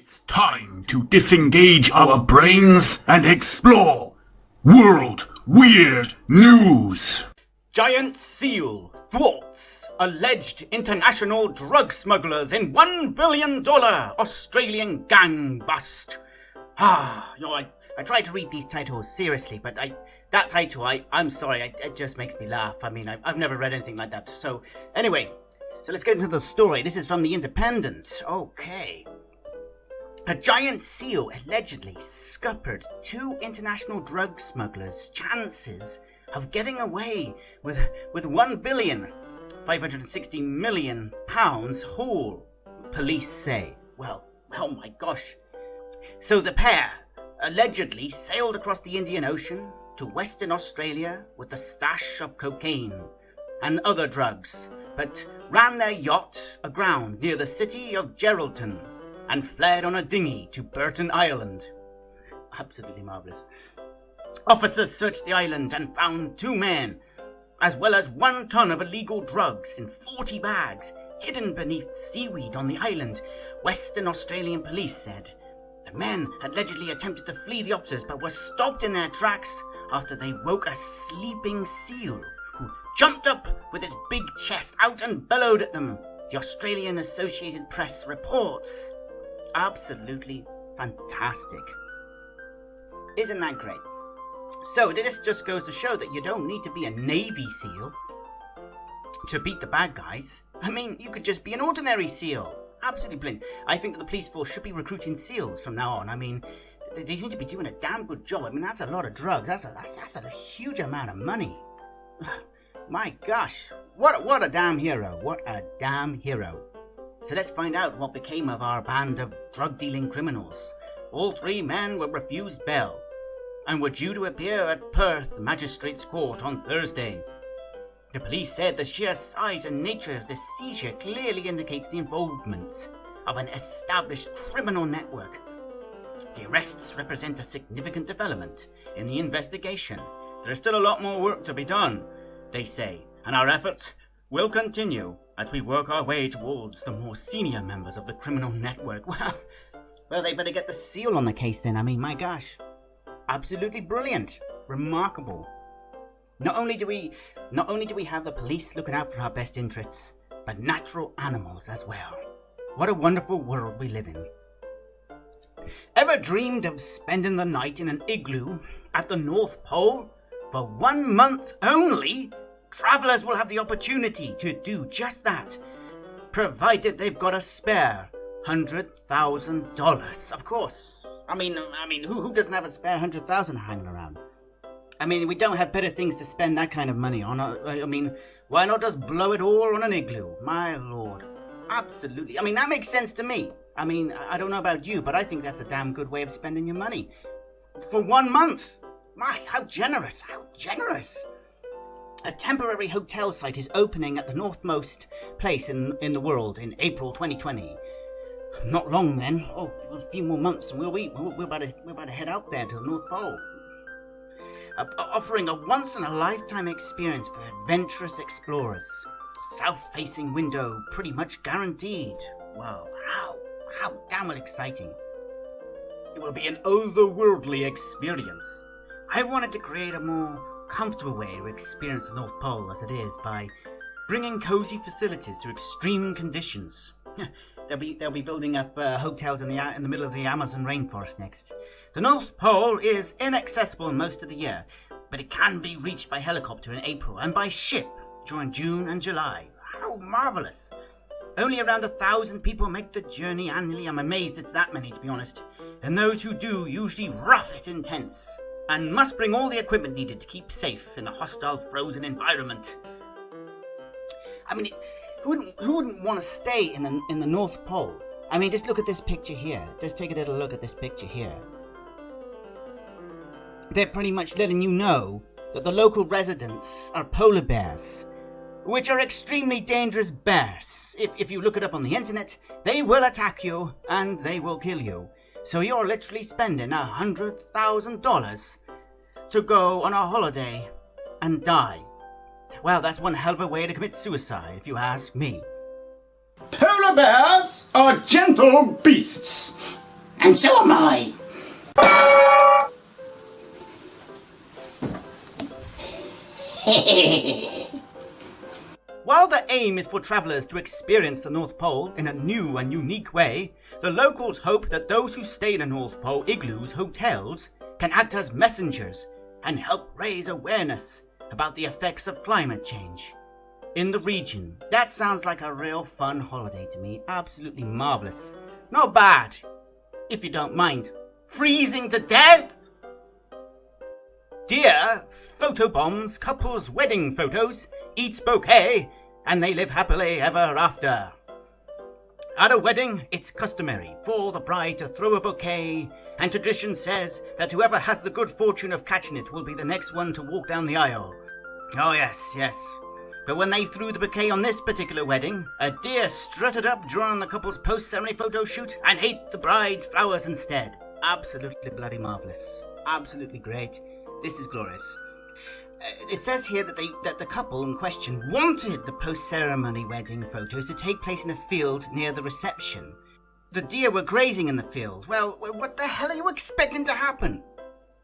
It's time to disengage our brains and explore World Weird News. Giant seal thwarts alleged international drug smugglers in $1 billion Australian gang bust. I try to read these titles seriously, but that title, I'm sorry, it just makes me laugh. I mean, I've never read anything like that. So, anyway, let's get into the story. This is from The Independent. Okay. A giant seal allegedly scuppered two international drug smugglers' chances of getting away with £1,560 million haul, police say. Well, oh my gosh. So the pair allegedly sailed across the Indian Ocean to Western Australia with a stash of cocaine and other drugs, but ran their yacht aground near the city of Geraldton and fled on a dinghy to Burton Island. Absolutely marvellous. Officers searched the island and found two men, as well as 1 ton of illegal drugs in 40 bags, hidden beneath seaweed on the island, Western Australian police said. The men allegedly attempted to flee the officers, but were stopped in their tracks after they woke a sleeping seal, who jumped up with its big chest out and bellowed at them, the Australian Associated Press reports. Absolutely fantastic. Isn't that great? So this just goes to show that you don't need to be a Navy SEAL to beat the bad guys. I mean, you could just be an ordinary SEAL. Absolutely brilliant. I think that the police force should be recruiting SEALs from now on. I mean, they seem to be doing a damn good job. I mean, that's a lot of drugs. That's a huge amount of money. My gosh, what a damn hero. What a damn hero. So let's find out what became of our band of drug-dealing criminals. All 3 men were refused bail and were due to appear at Perth Magistrates Court on Thursday. The police said the sheer size and nature of the seizure clearly indicates the involvement of an established criminal network. The arrests represent a significant development in the investigation. There is still a lot more work to be done, they say, and our efforts will continue as we work our way towards the more senior members of the criminal network. Well, they better get the seal on the case then. I mean, my gosh. Absolutely brilliant. Remarkable. Not only do we have the police looking out for our best interests, but natural animals as well. What a wonderful world we live in. Ever dreamed of spending the night in an igloo at the North Pole? For 1 month only, travellers will have the opportunity to do just that, provided they've got a spare $100,000. Of course. I mean, who doesn't have a spare $100,000 hanging around? I mean, we don't have better things to spend that kind of money on. I mean, why not just blow it all on an igloo? My lord. Absolutely. I mean, that makes sense to me. I mean, I don't know about you, but I think that's a damn good way of spending your money. For 1 month. My, how generous, how generous. A temporary hotel site is opening at the northmost place in the world in April 2020. Not long then. Oh, a few more months and we're about to head out there to the North Pole. Offering a once-in-a-lifetime experience for adventurous explorers. South-facing window pretty much guaranteed. Wow, how damn well exciting. It will be an otherworldly experience. I wanted to create a more comfortable way to experience the North Pole as it is by bringing cozy facilities to extreme conditions. They'll be building up hotels in the middle of the Amazon rainforest next. The North Pole is inaccessible most of the year, but it can be reached by helicopter in April and by ship during June and July. How marvellous! Only around 1,000 people make the journey annually. I'm amazed it's that many, to be honest. And those who do usually rough it intense and must bring all the equipment needed to keep safe in the hostile frozen environment. I mean, who wouldn't want to stay in the North Pole? I mean, just look at this picture here. Just take a little look at this picture here. They're pretty much letting you know that the local residents are polar bears, which are extremely dangerous bears. If you look it up on the internet, they will attack you and they will kill you. So you're literally spending $100,000 to go on a holiday and die. Well, that's one hell of a way to commit suicide, if you ask me. Polar bears are gentle beasts. And so am I. While the aim is for travellers to experience the North Pole in a new and unique way, the locals hope that those who stay in the North Pole igloos hotels can act as messengers and help raise awareness about the effects of climate change in the region. That sounds like a real fun holiday to me. Absolutely marvellous. Not bad, if you don't mind freezing to death. Dear photobombs couples' wedding photos, eats bouquet, and they live happily ever after. At a wedding, it's customary for the bride to throw a bouquet, and tradition says that whoever has the good fortune of catching it will be the next one to walk down the aisle. Oh yes, yes. But when they threw the bouquet on this particular wedding, a deer strutted up during the couple's post-ceremony photo shoot and ate the bride's flowers instead. Absolutely bloody marvellous. Absolutely great. This is glorious. It says here that the couple in question wanted the post-ceremony wedding photos to take place in a field near the reception. The deer were grazing in the field. Well, what the hell are you expecting to happen?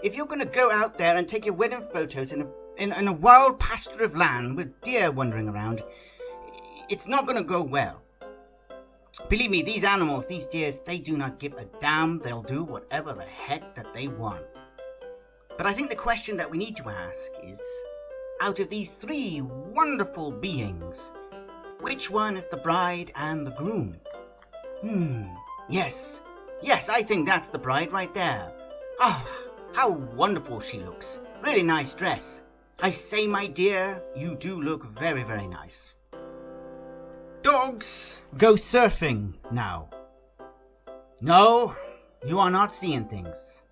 If you're going to go out there and take your wedding photos in a wild pasture of land with deer wandering around, it's not going to go well. Believe me, these animals, these deers, they do not give a damn. They'll do whatever the heck that they want. But I think the question that we need to ask is, out of these three wonderful beings, which one is the bride and the groom? Yes, I think that's the bride right there. Ah, how wonderful she looks. Really nice dress. I say, my dear, you do look very, very nice. Dogs go surfing now. No, you are not seeing things.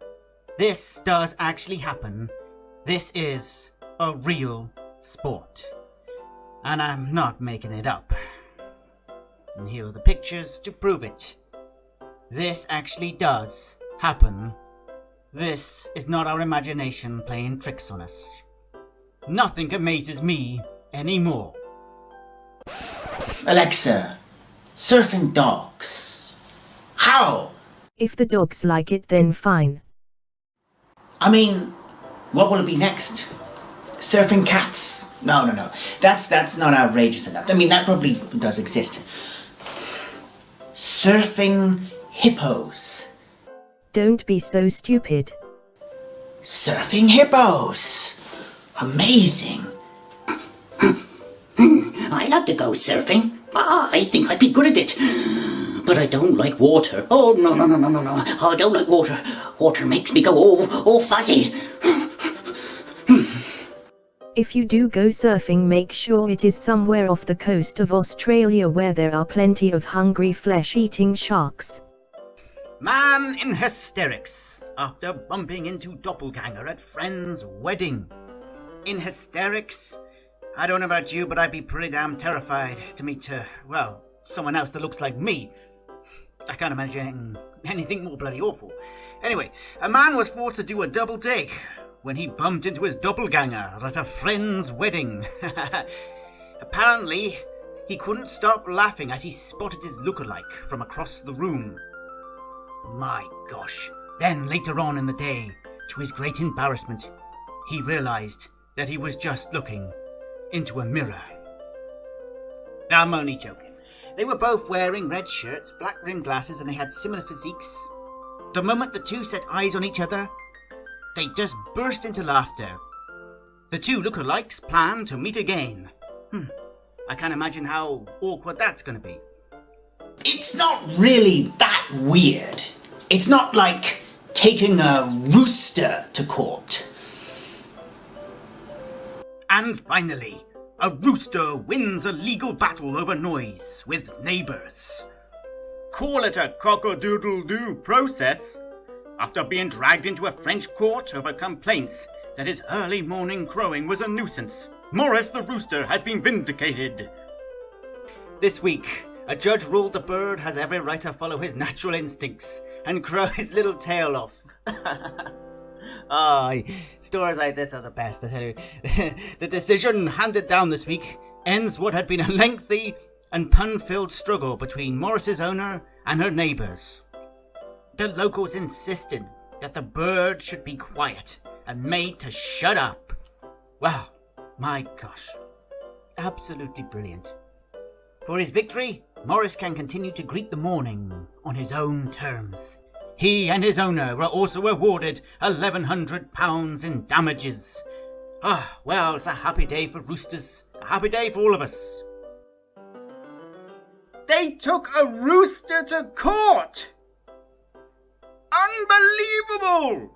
This does actually happen. This is a real sport. And I'm not making it up. And here are the pictures to prove it. This actually does happen. This is not our imagination playing tricks on us. Nothing amazes me anymore. Alexa, surfing dogs. How? If the dogs like it, then fine. I mean, what will it be next? Surfing cats? No. That's not outrageous enough. I mean, that probably does exist. Surfing hippos. Don't be so stupid. Surfing hippos. Amazing. I like to go surfing. I think I'd be good at it. But I don't like water. Oh, no. I don't like water. Water makes me go all fuzzy. If you do go surfing, make sure it is somewhere off the coast of Australia where there are plenty of hungry flesh-eating sharks. Man in hysterics after bumping into doppelganger at friend's wedding. In hysterics? I don't know about you, but I'd be pretty damn terrified to meet, someone else that looks like me. I can't imagine anything more bloody awful. Anyway, a man was forced to do a double take when he bumped into his doppelganger at a friend's wedding. Apparently, he couldn't stop laughing as he spotted his lookalike from across the room. My gosh. Then later on in the day, to his great embarrassment, he realized that he was just looking into a mirror. I'm only joking. They were both wearing red shirts, black rimmed glasses, and they had similar physiques. The moment the two set eyes on each other, they just burst into laughter. The two lookalikes plan to meet again. I can't imagine how awkward that's going to be. It's not really that weird. It's not like taking a rooster to court. And finally, a rooster wins a legal battle over noise with neighbours. Call it a cock-a-doodle-doo process. After being dragged into a French court over complaints that his early morning crowing was a nuisance, Morris the rooster has been vindicated. This week, a judge ruled the bird has every right to follow his natural instincts and crow his little tail off. Stories like this are the best, I tell you. The decision handed down this week ends what had been a lengthy and pun-filled struggle between Morris's owner and her neighbours. The locals insisted that the bird should be quiet and made to shut up. Wow, my gosh, absolutely brilliant. For his victory, Morris can continue to greet the morning on his own terms. He and his owner were also awarded £1,100 in damages. Well, it's a happy day for roosters, a happy day for all of us. They took a rooster to court! Unbelievable!